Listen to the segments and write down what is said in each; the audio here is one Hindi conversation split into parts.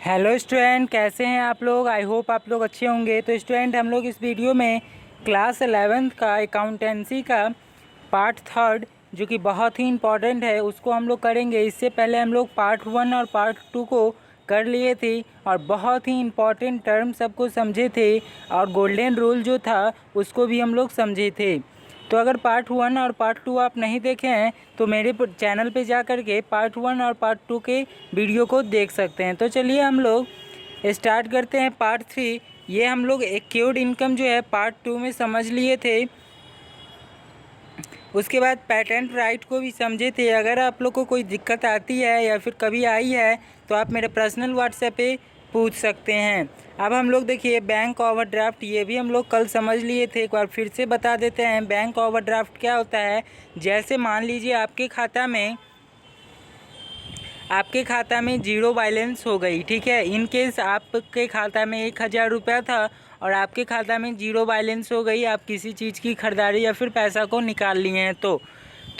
हेलो स्टूडेंट, कैसे हैं आप लोग। आई होप आप लोग अच्छे होंगे। तो स्टूडेंट, हम लोग इस वीडियो में क्लास 11th का अकाउंटेंसी का पार्ट थर्ड, जो कि बहुत ही इम्पॉर्टेंट है, उसको हम लोग करेंगे। इससे पहले हम लोग पार्ट 1 और पार्ट 2 को कर लिए थे और बहुत ही इम्पॉर्टेंट टर्म सबको समझे थे और गोल्डन रूल जो था उसको भी हम लोग समझे थे। तो अगर पार्ट 1 और पार्ट 2 आप नहीं देखे हैं तो मेरे चैनल पे जा कर के पार्ट 1 और पार्ट 2 के वीडियो को देख सकते हैं। तो चलिए हम लोग स्टार्ट करते हैं पार्ट 3। ये हम लोग एक्योर्ड इनकम जो है पार्ट 2 में समझ लिए थे। उसके बाद पेटेंट राइट को भी समझे थे। अगर आप लोग को कोई दिक्कत आती है या फिर कभी आई है तो आप मेरे पर्सनल व्हाट्सएप पे पूछ सकते हैं। अब हम लोग देखिए बैंक ओवरड्राफ्ट, ये भी हम लोग कल समझ लिए थे। एक बार फिर से बता देते हैं बैंक ओवरड्राफ्ट क्या होता है। जैसे मान लीजिए आपके खाता में जीरो बैलेंस हो गई, ठीक है। इन केस आपके खाता में 1000 रुपया था और आपके खाता में जीरो बैलेंस हो गई, आप किसी चीज़ की खरीदारी या फिर पैसा को निकाल लिए हैं तो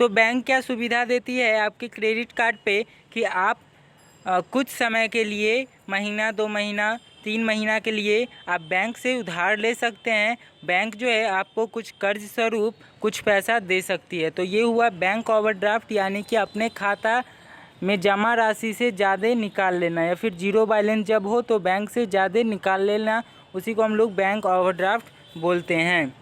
बैंक क्या सुविधा देती है आपके क्रेडिट कार्ड पे कि आप कुछ समय के लिए, महीना 2 महीना 3 महीना के लिए आप बैंक से उधार ले सकते हैं। बैंक जो है आपको कुछ कर्ज स्वरूप कुछ पैसा दे सकती है। तो ये हुआ बैंक ओवरड्राफ्ट, यानी कि अपने खाता में जमा राशि से ज़्यादा निकाल लेना या फिर जीरो बैलेंस जब हो तो बैंक से ज़्यादा निकाल लेना, उसी को हम लोग बैंक ओवरड्राफ्ट बोलते हैं।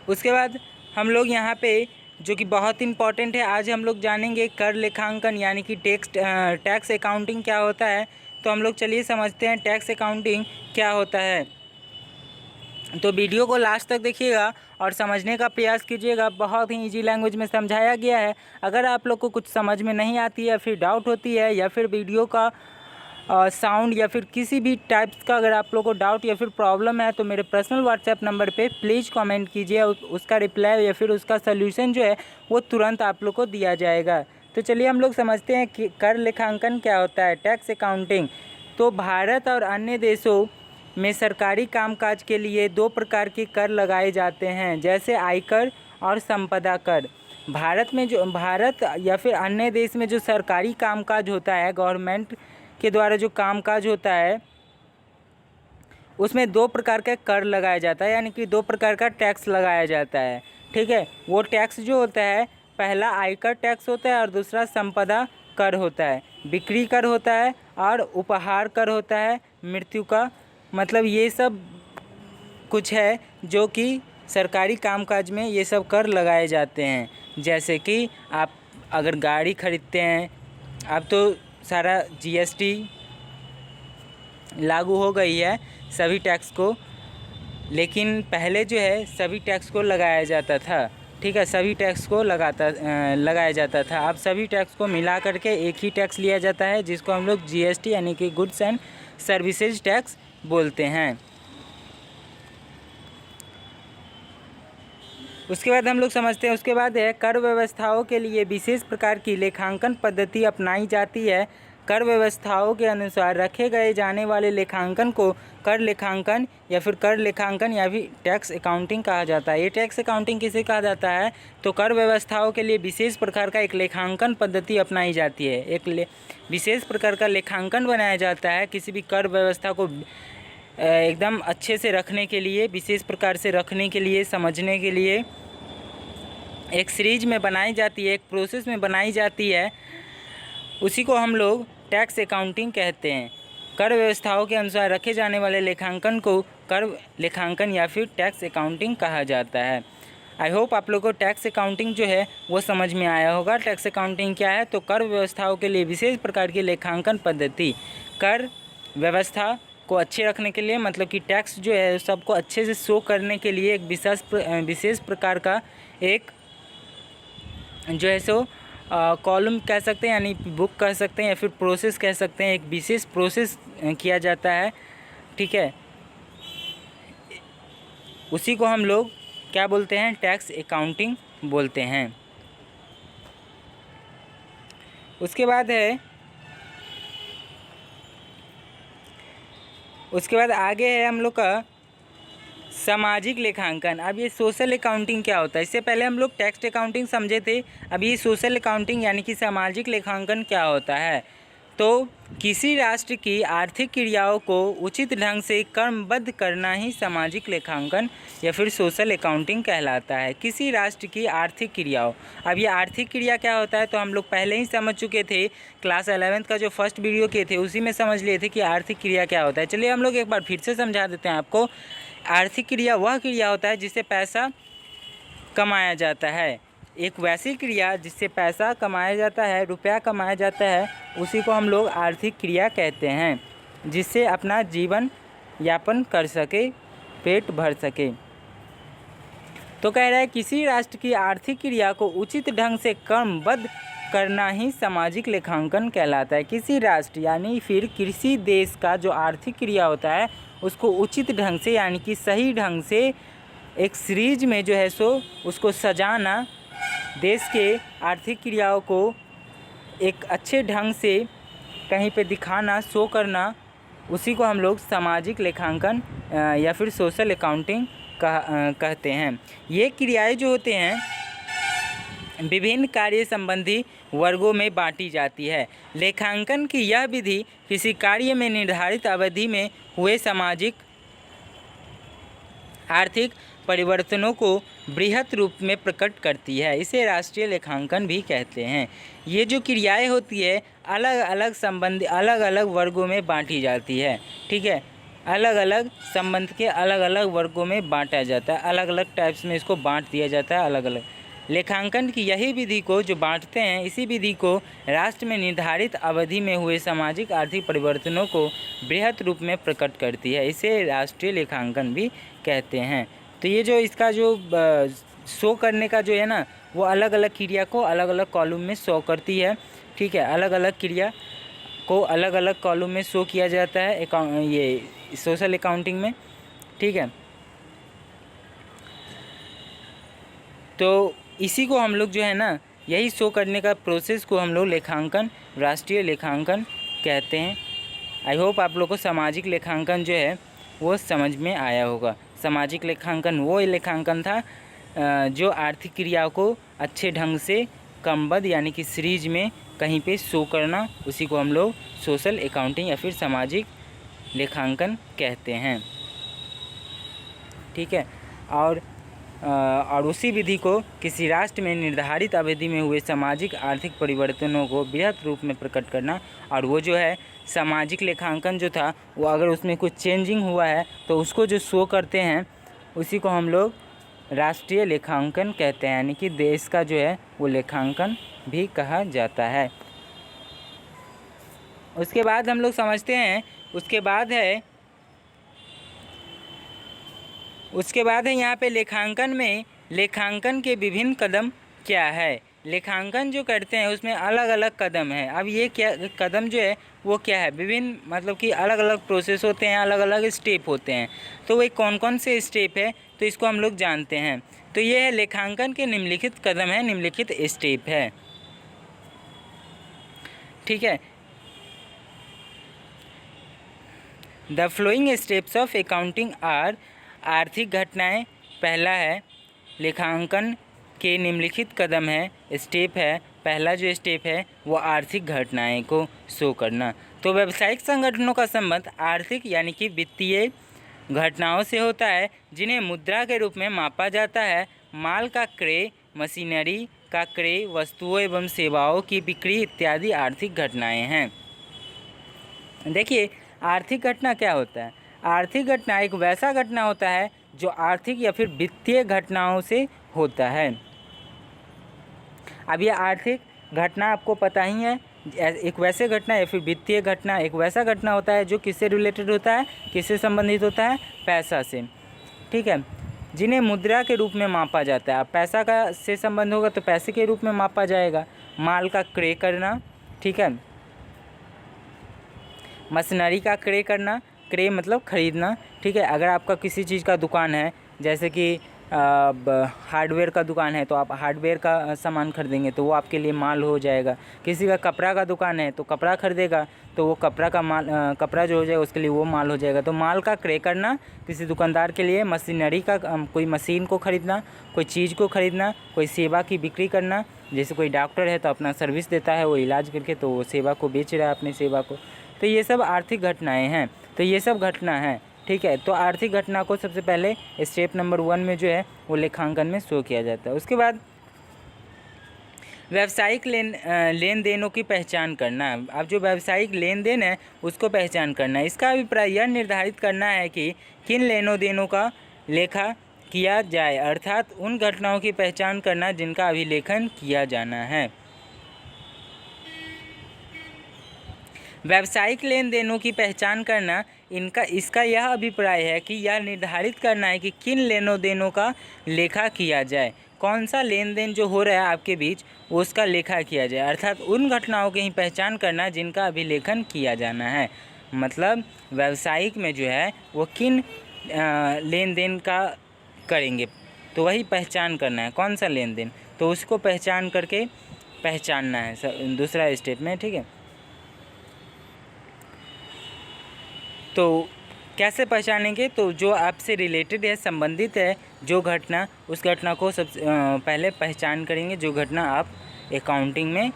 उसके बाद हम लोग यहाँ पे जो कि बहुत इम्पॉर्टेंट है, आज हम लोग जानेंगे कर लेखांकन यानी कि टैक्स अकाउंटिंग क्या होता है। तो हम लोग चलिए समझते हैं टैक्स अकाउंटिंग क्या होता है। तो वीडियो को लास्ट तक देखिएगा और समझने का प्रयास कीजिएगा। बहुत ही इजी लैंग्वेज में समझाया गया है। अगर आप लोग को कुछ समझ में नहीं आती है या फिर डाउट होती है या फिर वीडियो का साउंड या फिर किसी भी टाइप्स का अगर आप लोग को डाउट या फिर प्रॉब्लम है तो मेरे पर्सनल व्हाट्सएप नंबर पे प्लीज़ कमेंट कीजिए। उसका रिप्लाई या फिर उसका सल्यूशन जो है वो तुरंत आप लोग को दिया जाएगा। तो चलिए हम लोग समझते हैं कि कर लेखांकन क्या होता है, टैक्स अकाउंटिंग। तो भारत और अन्य देशों में सरकारी कामकाज के लिए 2 प्रकार के कर लगाए जाते हैं, जैसे आयकर और संपदा कर। भारत या फिर अन्य देश में जो सरकारी कामकाज होता है, गवर्नमेंट के द्वारा जो कामकाज होता है, उसमें 2 प्रकार का कर लगाया जाता है, यानी कि 2 प्रकार का टैक्स लगाया जाता है, ठीक है। वो टैक्स जो होता है, पहला आयकर टैक्स होता है और दूसरा संपदा कर होता है। बिक्री कर होता है और उपहार कर होता है, मृत्यु का मतलब ये सब कुछ है जो कि सरकारी कामकाज में ये सब कर लगाए जाते हैं। जैसे कि आप अगर गाड़ी खरीदते हैं, अब तो सारा जीएसटी लागू हो गई है सभी टैक्स को, लेकिन पहले जो है सभी टैक्स को लगाया जाता था, ठीक है। सभी टैक्स को लगाया जाता था। अब सभी टैक्स को मिला करके एक ही टैक्स लिया जाता है, जिसको हम लोग जीएसटी यानी कि गुड्स एंड सर्विसेज टैक्स बोलते हैं। उसके बाद हम लोग समझते हैं, उसके बाद है कर व्यवस्थाओं के लिए विशेष प्रकार की लेखांकन पद्धति अपनाई जाती है। कर व्यवस्थाओं के अनुसार रखे गए जाने वाले लेखांकन को कर लेखांकन या फिर टैक्स अकाउंटिंग कहा जाता है। ये टैक्स अकाउंटिंग किसे कहा जाता है, तो कर व्यवस्थाओं के लिए विशेष प्रकार का एक लेखांकन पद्धति अपनाई जाती है। विशेष प्रकार का लेखांकन बनाया जाता है किसी भी कर व्यवस्था को एकदम अच्छे से रखने के लिए, विशेष प्रकार से रखने के लिए, समझने के लिए एक सीरीज में बनाई जाती है, एक प्रोसेस में बनाई जाती है। उसी को हम लोग टैक्स अकाउंटिंग कहते हैं। कर व्यवस्थाओं के अनुसार रखे जाने वाले लेखांकन को कर लेखांकन या फिर टैक्स अकाउंटिंग कहा जाता है। आई होप आप लोगों को टैक्स अकाउंटिंग जो है वो समझ में आया होगा। टैक्स अकाउंटिंग क्या है, तो कर व्यवस्थाओं के लिए विशेष प्रकार की लेखांकन पद्धति, कर व्यवस्था को अच्छे रखने के लिए, मतलब कि टैक्स जो है सबको अच्छे से शो करने के लिए एक विशेष प्रकार का एक जो है सो कॉलम कह सकते हैं, यानी बुक कह सकते हैं या फिर प्रोसेस कह सकते हैं। एक विशेष प्रोसेस किया जाता है, ठीक है। उसी को हम लोग क्या बोलते हैं, टैक्स अकाउंटिंग बोलते हैं। उसके बाद आगे है हम लोग का सामाजिक लेखांकन। अब ये सोशल अकाउंटिंग क्या होता है, इससे पहले हम लोग टैक्स अकाउंटिंग समझे थे। अब ये सोशल अकाउंटिंग यानी कि सामाजिक लेखांकन क्या होता है। तो किसी राष्ट्र की आर्थिक क्रियाओं को उचित ढंग से क्रमबद्ध करना ही सामाजिक लेखांकन या फिर सोशल अकाउंटिंग कहलाता है। किसी राष्ट्र की आर्थिक क्रियाओं, अब ये आर्थिक क्रिया क्या होता है तो हम लोग पहले ही समझ चुके थे, क्लास 11th का जो फर्स्ट वीडियो किए थे उसी में समझ लिए थे कि आर्थिक क्रिया क्या होता है। चलिए हम लोग एक बार फिर से समझा देते हैं आपको। आर्थिक क्रिया वह क्रिया होता है जिससे पैसा कमाया जाता है। एक वैसी क्रिया जिससे पैसा कमाया जाता है, रुपया कमाया जाता है, उसी को हम लोग आर्थिक क्रिया कहते हैं, जिससे अपना जीवन यापन कर सके, पेट भर सके। तो कह रहा है किसी राष्ट्र की आर्थिक क्रिया को उचित ढंग से क्रमबद्ध करना ही सामाजिक लेखांकन कहलाता है। किसी राष्ट्र यानी फिर किसी देश का जो आर्थिक क्रिया होता है उसको उचित ढंग से यानी कि सही ढंग से एक सीरीज में जो है सो उसको सजाना, देश के आर्थिक क्रियाओं को एक अच्छे ढंग से कहीं पे दिखाना, शो करना, उसी को हम लोग सामाजिक लेखांकन या फिर सोशल अकाउंटिंग कहते हैं। ये क्रियाएं जो होते हैं विभिन्न कार्य संबंधी वर्गों में बांटी जाती है। लेखांकन की यह विधि किसी कार्य में निर्धारित अवधि में हुए सामाजिक आर्थिक परिवर्तनों को बृहत रूप में प्रकट करती है। इसे राष्ट्रीय लेखांकन भी कहते हैं। ये जो क्रियाएं होती है अलग अलग वर्गों में बांटी जाती है। ठीक है, अलग अलग संबंध के अलग अलग वर्गों में बांटा जाता है, अलग अलग टाइप्स में इसको बांट दिया जाता है अलग अलग। लेखांकन की यही विधि को जो बांटते हैं, इसी विधि को राष्ट्र में निर्धारित अवधि में हुए सामाजिक आर्थिक परिवर्तनों को बृहत रूप में प्रकट करती है। इसे राष्ट्रीय लेखांकन भी कहते हैं। तो ये जो इसका जो शो करने का जो है ना, वो अलग अलग क्रिया को अलग अलग कॉलम में शो करती है। ठीक है, अलग अलग क्रिया को अलग अलग कॉलम में शो किया जाता है ये सोशल अकाउंटिंग में। ठीक है, तो इसी को हम लोग जो है ना, यही शो करने का प्रोसेस को हम लोग लेखांकन, राष्ट्रीय लेखांकन कहते हैं। आई होप आप लोग को सामाजिक लेखांकन जो है वो समझ में आया होगा। सामाजिक लेखांकन वो लेखांकन था जो आर्थिक क्रियाओं को अच्छे ढंग से क्रमबद्ध यानी कि सीरीज में कहीं पे शो करना, उसी को हम लोग सोशल अकाउंटिंग या फिर सामाजिक लेखांकन कहते हैं। ठीक है, और उसी विधि को किसी राष्ट्र में निर्धारित अवधि में हुए सामाजिक आर्थिक परिवर्तनों को बृहत रूप में प्रकट करना। और वो जो है सामाजिक लेखांकन जो था वो अगर उसमें कुछ चेंजिंग हुआ है तो उसको जो शो करते हैं उसी को हम लोग राष्ट्रीय लेखांकन कहते हैं, यानी कि देश का जो है वो लेखांकन भी कहा जाता है। उसके बाद हम लोग समझते हैं, उसके बाद है यहाँ पे लेखांकन में लेखांकन के विभिन्न कदम क्या है। लेखांकन जो करते हैं उसमें अलग अलग कदम है। अब ये क्या कदम जो है वो क्या है, विभिन्न मतलब कि अलग अलग प्रोसेस होते हैं, अलग अलग स्टेप होते हैं। तो वो कौन कौन से स्टेप है तो इसको हम लोग जानते हैं। तो ये है लेखांकन के निम्नलिखित कदम है, निम्नलिखित स्टेप है। ठीक है, the following steps of accounting are, आर्थिक घटनाएं पहला है, लेखांकन के निम्नलिखित कदम है, स्टेप है। पहला जो स्टेप है वो आर्थिक घटनाएं को शो करना। तो व्यावसायिक संगठनों का संबंध आर्थिक यानी कि वित्तीय घटनाओं से होता है जिन्हें मुद्रा के रूप में मापा जाता है। माल का क्रय, मशीनरी का क्रय, वस्तुओं एवं सेवाओं की बिक्री इत्यादि आर्थिक घटनाएं हैं। देखिए आर्थिक घटना क्या होता है। आर्थिक घटना एक वैसा घटना होता है जो आर्थिक या फिर वित्तीय घटनाओं से होता है। अब ये आर्थिक घटना आपको पता ही है, एक वैसे घटना या फिर वित्तीय घटना एक वैसा घटना होता है जो किससे रिलेटेड होता है, किससे संबंधित होता है, पैसा से। ठीक है, जिन्हें मुद्रा के रूप में मापा जाता है। अब पैसा का से संबंध होगा तो पैसे के रूप में मापा जाएगा। माल का क्रय करना, ठीक है, मशीनरी का क्रय करना, क्रय मतलब खरीदना। ठीक है, अगर आपका किसी चीज़ का दुकान है, जैसे कि अब हार्डवेयर का दुकान है तो आप हार्डवेयर का सामान खरीदेंगे तो वो आपके लिए माल हो जाएगा। किसी का कपड़ा का दुकान है तो कपड़ा खरीदेगा तो वो कपड़ा का माल कपड़ा जो हो जाएगा उसके लिए वो माल हो जाएगा। तो माल का क्रय करना किसी दुकानदार के लिए, मशीनरी का कोई मशीन को ख़रीदना, कोई चीज़ को ख़रीदना, कोई सेवा की बिक्री करना। जैसे कोई डॉक्टर है तो अपना सर्विस देता है वो इलाज करके, तो वो सेवा को बेच रहा है अपनी सेवा को। तो ये सब आर्थिक घटनाएँ हैं। तो ये सब घटना है, ठीक है। तो आर्थिक घटना को सबसे पहले स्टेप नंबर 1 में जो है वो लेखांकन में शो किया जाता है। उसके बाद व्यावसायिक लेन देनों की पहचान करना। अब जो व्यावसायिक लेन देन है उसको पहचान करना है। इसका अभिप्राय यह निर्धारित करना है कि किन लेनों देनों का लेखा किया जाए, अर्थात उन घटनाओं की पहचान करना जिनका अभिलेखन किया जाना है। व्यावसायिक लेन देनों की पहचान करना इसका यह अभिप्राय है कि यह निर्धारित करना है कि किन लेनों देनों का लेखा किया जाए, कौन सा लेन देन जो हो रहा है आपके बीच उसका लेखा किया जाए, अर्थात उन घटनाओं की ही पहचान करना जिनका अभिलेखन किया जाना है। मतलब व्यावसायिक में जो है वो किन लेन देन का करेंगे तो वही पहचान करना है, कौन सा लेन देन, तो उसको पहचान करके पहचानना है दूसरा स्टेप में, ठीक है। तो कैसे पहचानेंगे, तो जो आपसे रिलेटेड है, संबंधित है जो घटना, उस घटना को सबसे पहले पहचान करेंगे जो घटना आप अकाउंटिंग में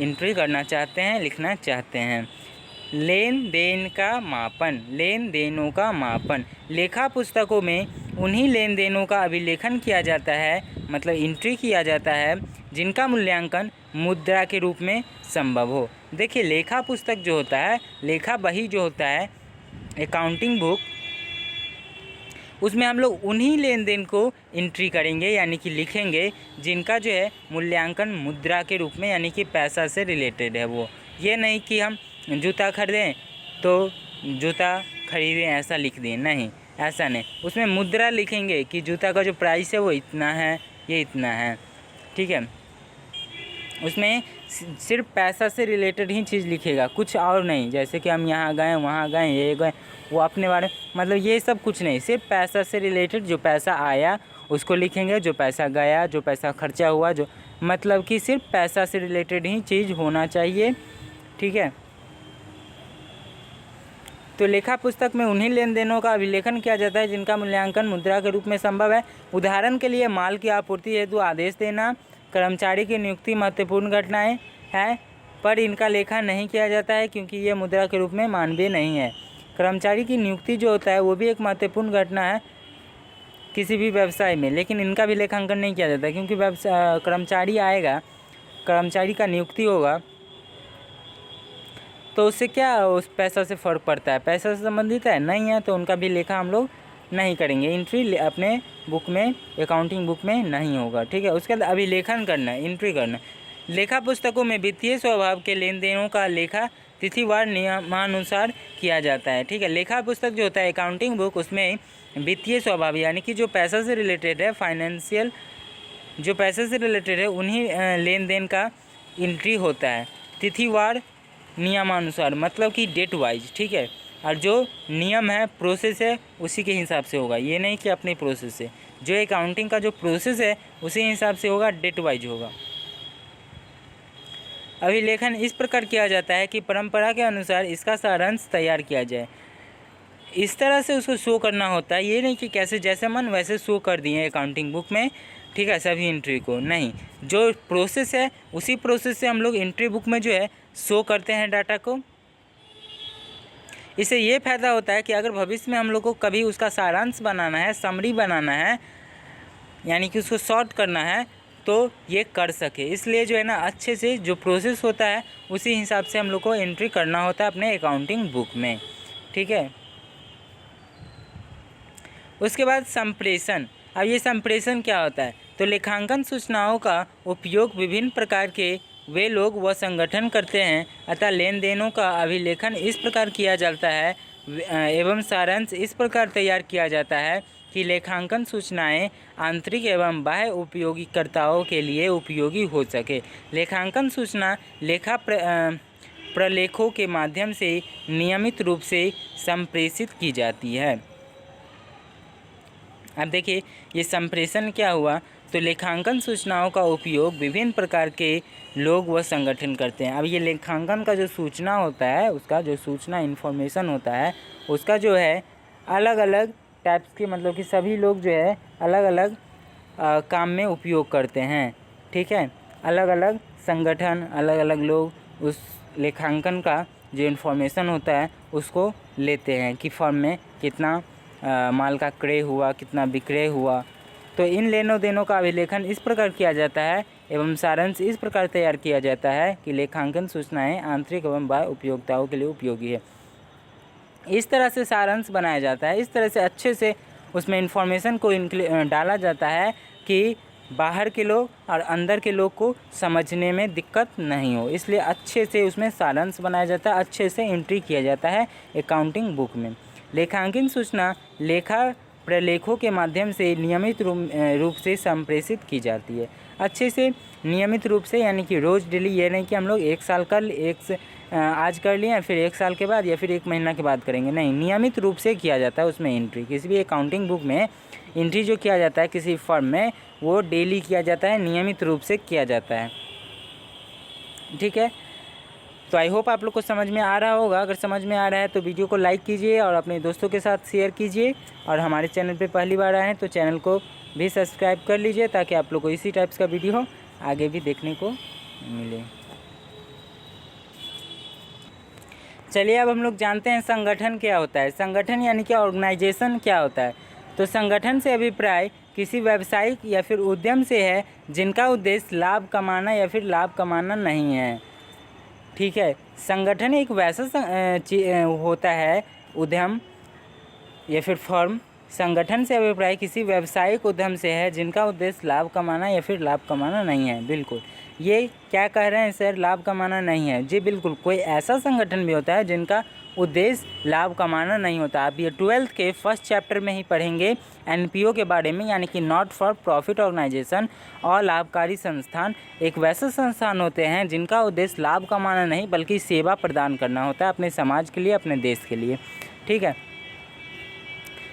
एंट्री करना चाहते हैं, लिखना चाहते हैं। लेन देन का मापन, लेन देनों का मापन। लेखा पुस्तकों में उन्हीं लेन देनों का अभिलेखन किया जाता है, मतलब एंट्री किया जाता है जिनका मूल्यांकन मुद्रा के रूप में संभव हो। देखिए लेखा पुस्तक जो होता है, लेखा बही जो होता है, अकाउंटिंग बुक, उसमें हम लोग उन्हीं लेन देन को एंट्री करेंगे यानी कि लिखेंगे जिनका जो है मूल्यांकन मुद्रा के रूप में यानी कि पैसा से रिलेटेड है। वो ये नहीं कि हम जूता खरीदें तो जूता खरीदें ऐसा लिख दें, नहीं, ऐसा नहीं। उसमें मुद्रा लिखेंगे कि जूता का जो प्राइस है वो इतना है, ये इतना है, ठीक है। उसमें सिर्फ पैसा से रिलेटेड ही चीज़ लिखेगा, कुछ और नहीं। जैसे कि हम यहाँ गए, वहाँ गए, ये गए, वो अपने बारे, मतलब ये सब कुछ नहीं, सिर्फ पैसा से रिलेटेड जो पैसा आया उसको लिखेंगे, जो पैसा गया, जो पैसा खर्चा हुआ, जो मतलब कि सिर्फ पैसा से रिलेटेड ही चीज़ होना चाहिए, ठीक है। तो लेखा पुस्तक में उन्हीं लेन देनों का अभिलेखन किया जाता है जिनका मूल्यांकन मुद्रा के रूप में संभव है। उदाहरण के लिए माल की आपूर्ति हेतु आदेश देना, कर्मचारी की नियुक्ति महत्वपूर्ण घटनाएं हैं, पर इनका लेखा नहीं किया जाता है क्योंकि ये मुद्रा के रूप में मानवीय नहीं है। कर्मचारी की नियुक्ति जो होता है वो भी एक महत्वपूर्ण घटना है किसी भी व्यवसाय में, लेकिन इनका भी लेखांकन नहीं किया जाता क्योंकि कर्मचारी आएगा, कर्मचारी का नियुक्ति होगा तो उससे क्या उस पैसा से फ़र्क पड़ता है, पैसा से संबंधित है नहीं है, तो उनका भी लेखा हम लोग नहीं करेंगे, एंट्री अपने बुक में, अकाउंटिंग बुक में नहीं होगा, ठीक है। उसके बाद अभिलेखन करना है, एंट्री करना। लेखा पुस्तकों में वित्तीय स्वभाव के लेन देनों का लेखा तिथिवार नियमानुसार किया जाता है, ठीक है। लेखा पुस्तक जो होता है अकाउंटिंग बुक, उसमें वित्तीय स्वभाव यानी कि जो पैसा से रिलेटेड है, फाइनेंशियल जो पैसे से रिलेटेड है उन्हीं लेन देन का एंट्री होता है तिथिवार नियमानुसार, मतलब कि डेट वाइज, ठीक है। और जो नियम है, प्रोसेस है, उसी के हिसाब से होगा, ये नहीं कि अपनी प्रोसेस से, जो अकाउंटिंग का जो प्रोसेस है उसी हिसाब से होगा, डेट वाइज होगा। अभिलेखन इस प्रकार किया जाता है कि परंपरा के अनुसार इसका सारांश तैयार किया जाए, इस तरह से उसको शो करना होता है, ये नहीं कि कैसे जैसे मन वैसे शो कर दिए अकाउंटिंग बुक में, ठीक है, सभी एंट्री को नहीं, जो प्रोसेस है उसी प्रोसेस से हम लोग एंट्री बुक में जो है शो करते हैं डाटा को। इससे ये फ़ायदा होता है कि अगर भविष्य में हम लोग को कभी उसका सारांश बनाना है, समरी बनाना है, यानी कि उसको शॉर्ट करना है, तो ये कर सके। इसलिए जो है ना अच्छे से जो प्रोसेस होता है उसी हिसाब से हम लोग को एंट्री करना होता है अपने अकाउंटिंग बुक में, ठीक है। उसके बाद संप्रेषण। अब ये संप्रेषण क्या होता है, तो लेखांकन सूचनाओं का उपयोग विभिन्न प्रकार के वे लोग व संगठन करते हैं, अतः लेन देनों का अभिलेखन इस प्रकार किया जाता है एवं सारांश इस प्रकार तैयार किया जाता है कि लेखांकन सूचनाएं आंतरिक एवं बाह्य उपयोगकर्ताओं के लिए उपयोगी हो सके। लेखांकन सूचना लेखा प्रलेखों के माध्यम से नियमित रूप से संप्रेषित की जाती है। अब देखिए ये संप्रेषण क्या हुआ, तो लेखांकन सूचनाओं का उपयोग विभिन्न प्रकार के लोग व संगठन करते हैं। अब ये लेखांकन का जो सूचना होता है, उसका जो सूचना इन्फॉर्मेशन होता है, उसका जो है अलग अलग टाइप्स के, मतलब कि सभी लोग जो है अलग अलग काम में उपयोग करते हैं। ठीक है, अलग अलग संगठन, अलग अलग लोग उस लेखांकन का जो इन्फॉर्मेशन होता है उसको लेते हैं कि फर्म में कितना माल का क्रय हुआ, कितना विक्रय हुआ। तो इन लेनों देनों का अभिलेखन इस प्रकार किया जाता है एवं सारांश इस प्रकार तैयार किया जाता है कि लेखांकन सूचनाएं आंतरिक एवं बाह्य उपयोक्ताओं के लिए उपयोगी है। इस तरह से सारांश बनाया जाता है, इस तरह से अच्छे से उसमें इन्फॉर्मेशन को डाला जाता है कि बाहर के लोग और अंदर के लोग को समझने में दिक्कत नहीं हो, इसलिए अच्छे से उसमें सारांश बनाया जाता है, अच्छे से एंट्री किया जाता है अकाउंटिंग बुक में। लेखांकन सूचना लेखा प्रलेखों के माध्यम से नियमित रूप से संप्रेषित की जाती है। अच्छे से नियमित रूप से, यानी कि रोज़ डेली, ये नहीं कि हम लोग एक साल कर आज कर लिए फिर एक साल के बाद या फिर एक महीना के बाद करेंगे, नहीं, नियमित रूप से किया जाता है उसमें एंट्री। किसी भी अकाउंटिंग बुक में एंट्री जो किया जाता है किसी फर्म में, वो डेली किया जाता है, नियमित रूप से किया जाता है। ठीक है, तो आई होप आप लोग को समझ में आ रहा होगा। अगर समझ में आ रहा है तो वीडियो को लाइक कीजिए और अपने दोस्तों के साथ शेयर कीजिए, और हमारे चैनल पे पहली बार आए हैं तो चैनल को भी सब्सक्राइब कर लीजिए ताकि आप लोग को इसी टाइप्स का वीडियो आगे भी देखने को मिले। चलिए अब हम लोग जानते हैं संगठन क्या होता है। संगठन यानी कि ऑर्गेनाइजेशन क्या होता है। तो संगठन से अभिप्राय किसी व्यवसायिक या फिर उद्यम से है जिनका उद्देश्य लाभ कमाना या फिर लाभ कमाना नहीं है। ठीक है, संगठन एक वैसा होता है, उद्यम या फिर फर्म। संगठन से अभिप्राय किसी व्यवसायिक उद्यम से है जिनका उद्देश्य लाभ कमाना या फिर लाभ कमाना नहीं है। बिल्कुल, ये क्या कह रहे हैं सर, लाभ कमाना नहीं है? जी बिल्कुल, कोई ऐसा संगठन भी होता है जिनका उद्देश्य लाभ कमाना नहीं होता। आप ये 12th के फर्स्ट चैप्टर में ही पढ़ेंगे NPO के बारे में, यानी कि नॉट फॉर प्रॉफिट ऑर्गेनाइजेशन। और लाभकारी संस्थान एक वैसे संस्थान होते हैं जिनका उद्देश्य लाभ कमाना नहीं बल्कि सेवा प्रदान करना होता है अपने समाज के लिए, अपने देश के लिए। ठीक है,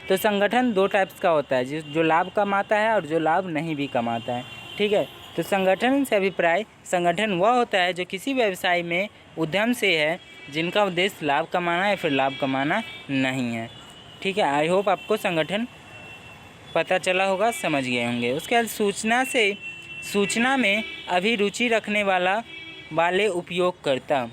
तो संगठन दो टाइप्स का होता है, जो लाभ कमाता है और जो लाभ नहीं भी कमाता है। ठीक है, तो संगठन से अभिप्राय संगठन वह होता है जो किसी व्यवसाय में उद्यम से है जिनका उद्देश्य लाभ कमाना या फिर लाभ कमाना नहीं है। ठीक है, आई होप आपको संगठन पता चला होगा, समझ गए होंगे। उसके बाद सूचना में अभिरुचि रखने वाले उपयोगकर्ता।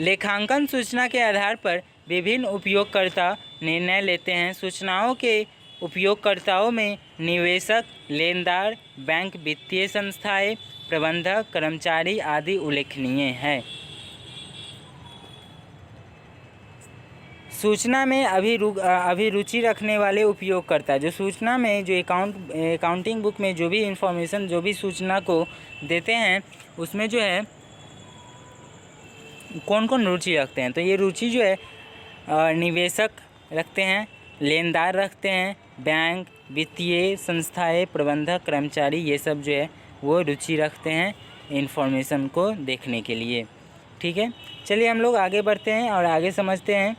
लेखांकन सूचना के आधार पर विभिन्न उपयोगकर्ता निर्णय लेते हैं। सूचनाओं के उपयोगकर्ताओं में निवेशक, लेनदार, बैंक, वित्तीय संस्थाएं, प्रबंधक, कर्मचारी आदि उल्लेखनीय है। सूचना में अभिरुचि रखने वाले उपयोगकर्ता, जो सूचना में जो अकाउंटिंग बुक में जो भी इंफॉर्मेशन, जो भी सूचना को देते हैं, उसमें जो है कौन कौन रुचि रखते हैं। तो ये रुचि जो है निवेशक रखते हैं, लेनदार रखते हैं, बैंक, वित्तीय संस्थाएं, प्रबंधक, कर्मचारी, ये सब जो है वो रुचि रखते हैं इन्फॉर्मेशन को देखने के लिए। ठीक है, चलिए हम लोग आगे बढ़ते हैं और आगे समझते हैं।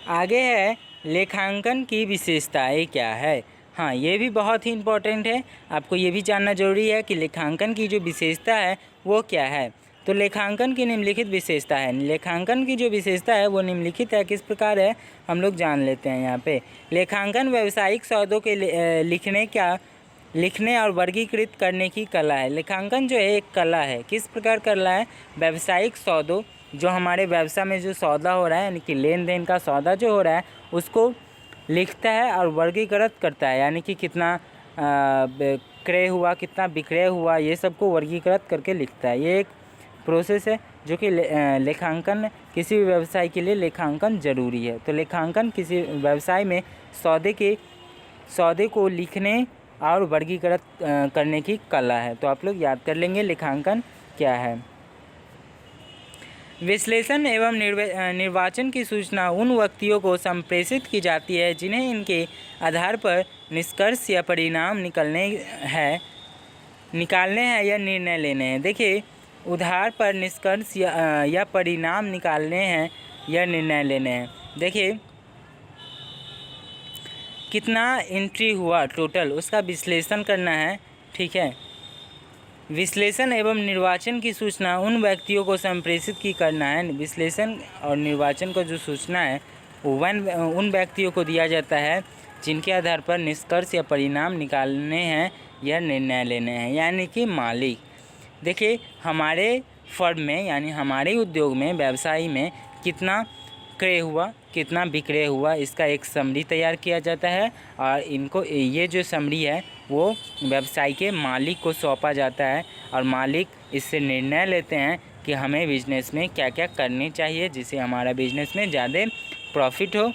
आगे है लेखांकन की विशेषताएं क्या है। हाँ, ये भी बहुत ही इम्पोर्टेंट है, आपको ये भी जानना जरूरी है कि लेखांकन की जो विशेषता है वो क्या है। तो लेखांकन की निम्नलिखित विशेषता है। लेखांकन की जो विशेषता है वो निम्नलिखित है, किस प्रकार है हम लोग जान लेते हैं यहाँ पे। लेखांकन व्यावसायिक सौदों के लिखने और वर्गीकृत करने की कला है। लेखांकन जो है एक कला है, किस प्रकार कला है, व्यावसायिक सौदों, जो हमारे व्यवसाय में जो सौदा हो रहा है, यानी कि लेन देन का सौदा जो हो रहा है, उसको लिखता है और वर्गीकृत करता है, यानी कि कितना क्रय हुआ, कितना विक्रय हुआ, ये सब को वर्गीकृत करके लिखता है। ये एक प्रोसेस है जो कि लेखांकन, किसी भी व्यवसाय के लिए लेखांकन जरूरी है। तो लेखांकन किसी व्यवसाय में सौदे को लिखने और वर्गीकृत करने की कला है। तो आप लोग याद कर लेंगे लेखांकन क्या है। विश्लेषण एवं निर्वाचन की सूचना उन व्यक्तियों को संप्रेषित की जाती है जिन्हें इनके आधार पर निष्कर्ष या परिणाम निकालने हैं या निर्णय लेने हैं। देखिए, आधार पर निष्कर्ष या परिणाम निकालने हैं या निर्णय लेने हैं। देखिए, कितना एंट्री हुआ टोटल उसका विश्लेषण करना है। ठीक है, विश्लेषण एवं निर्वाचन की सूचना उन व्यक्तियों को संप्रेषित की करना है। विश्लेषण और निर्वाचन का जो सूचना है वो उन व्यक्तियों को दिया जाता है जिनके आधार पर निष्कर्ष या परिणाम निकालने हैं या निर्णय लेने हैं, यानी कि मालिक। देखिए, हमारे फर्म में यानी हमारे उद्योग में, व्यवसाय में कितना क्रय हुआ, कितना विक्रय हुआ, इसका एक समरी तैयार किया जाता है और इनको ये जो समरी है वो व्यवसाय के मालिक को सौंपा जाता है और मालिक इससे निर्णय लेते हैं कि हमें बिजनेस में क्या क्या करनी चाहिए जिससे हमारा बिजनेस में ज़्यादा प्रॉफिट हो।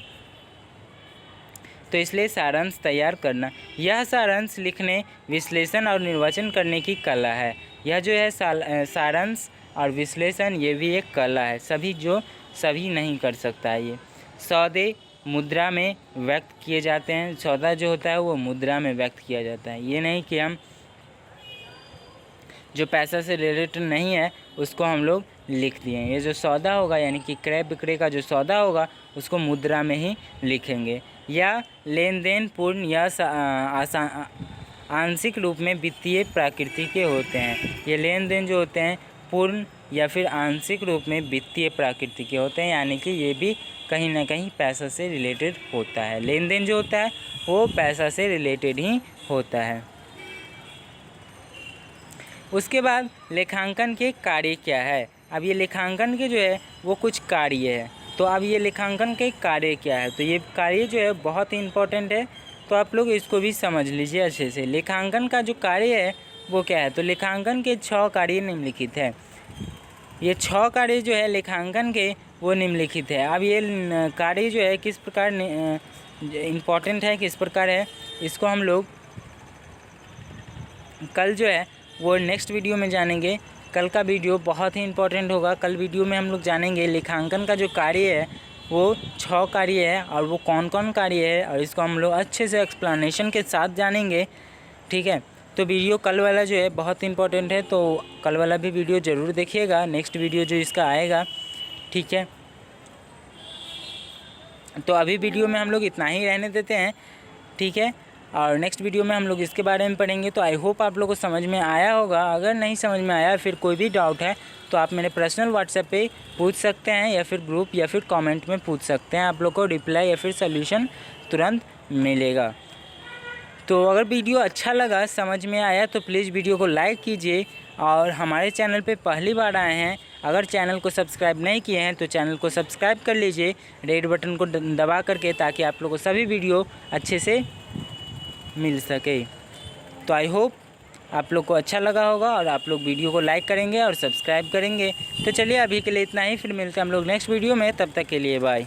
तो इसलिए सारांश तैयार करना, यह सारांश लिखने, विश्लेषण और निर्वाचन करने की कला है। यह जो है सारांश और विश्लेषण, ये भी एक कला है, सभी नहीं कर सकता है। ये सौदे मुद्रा में व्यक्त किए जाते हैं, सौदा जो होता है वो मुद्रा में व्यक्त किया जाता है। ये नहीं कि हम जो पैसा से रिलेटेड नहीं है उसको हम लोग लिख दिए। ये जो सौदा होगा यानी कि क्रय विक्रय का जो सौदा होगा उसको मुद्रा में ही लिखेंगे। या लेन देन पूर्ण या आंशिक रूप में वित्तीय प्रकृति के होते हैं। ये लेन देन जो होते हैं पूर्ण या फिर आंशिक रूप में वित्तीय प्रकृति के होते हैं, यानी कि ये भी कहीं ना कहीं पैसा से रिलेटेड होता है। लेन देन जो होता है वो पैसा से रिलेटेड ही होता है। उसके बाद लेखांकन के कार्य क्या है। अब ये लेखांकन के जो है वो कुछ कार्य है, तो अब ये लेखांकन के कार्य क्या है, तो ये कार्य जो है बहुत ही इम्पोर्टेंट है, तो आप लोग इसको भी समझ लीजिए अच्छे से। लेखांकन का जो कार्य है वो क्या है, तो लेखांकन के 6 कार्य निम्नलिखित है। ये 6 कार्य जो है लेखांकन के वो निम्नलिखित है। अब ये कार्य जो है किस प्रकार इम्पोर्टेंट है, किस प्रकार है, इसको हम लोग कल जो है वो नेक्स्ट वीडियो में जानेंगे। कल का वीडियो बहुत ही इम्पोर्टेंट होगा। कल वीडियो में हम लोग जानेंगे लेखांकन का जो कार्य है वो 6 कार्य है और वो कौन कौन कार्य है, और इसको हम लोग अच्छे से एक्सप्लेनेशन के साथ जानेंगे। ठीक है, तो वीडियो कल वाला जो है बहुत इम्पोर्टेंट है, तो कल वाला भी वीडियो ज़रूर देखिएगा, नेक्स्ट वीडियो जो इसका आएगा। ठीक है, तो अभी वीडियो में हम लोग इतना ही रहने देते हैं। ठीक है, और नेक्स्ट वीडियो में हम लोग इसके बारे में पढ़ेंगे। तो आई होप आप लोगों को समझ में आया होगा। अगर नहीं समझ में आया, फिर कोई भी डाउट है तो आप मेरे पर्सनल व्हाट्सएप पे पूछ सकते हैं, या फिर ग्रुप या फिर कमेंट में पूछ सकते हैं। आप लोग को रिप्लाई या फिर सॉल्यूशन तुरंत मिलेगा। तो अगर वीडियो अच्छा लगा, समझ में आया, तो प्लीज़ वीडियो को लाइक कीजिए। और हमारे चैनल पे पहली बार आए हैं, अगर चैनल को सब्सक्राइब नहीं किए हैं तो चैनल को सब्सक्राइब कर लीजिए रेड बटन को दबा करके, ताकि आप लोग को सभी वीडियो अच्छे से मिल सके। तो आई होप आप लोग को अच्छा लगा होगा और आप लोग वीडियो को लाइक करेंगे और सब्सक्राइब करेंगे। तो चलिए अभी के लिए इतना ही, फिर मिलते हैं हम लोग नेक्स्ट वीडियो में। तब तक के लिए बाय।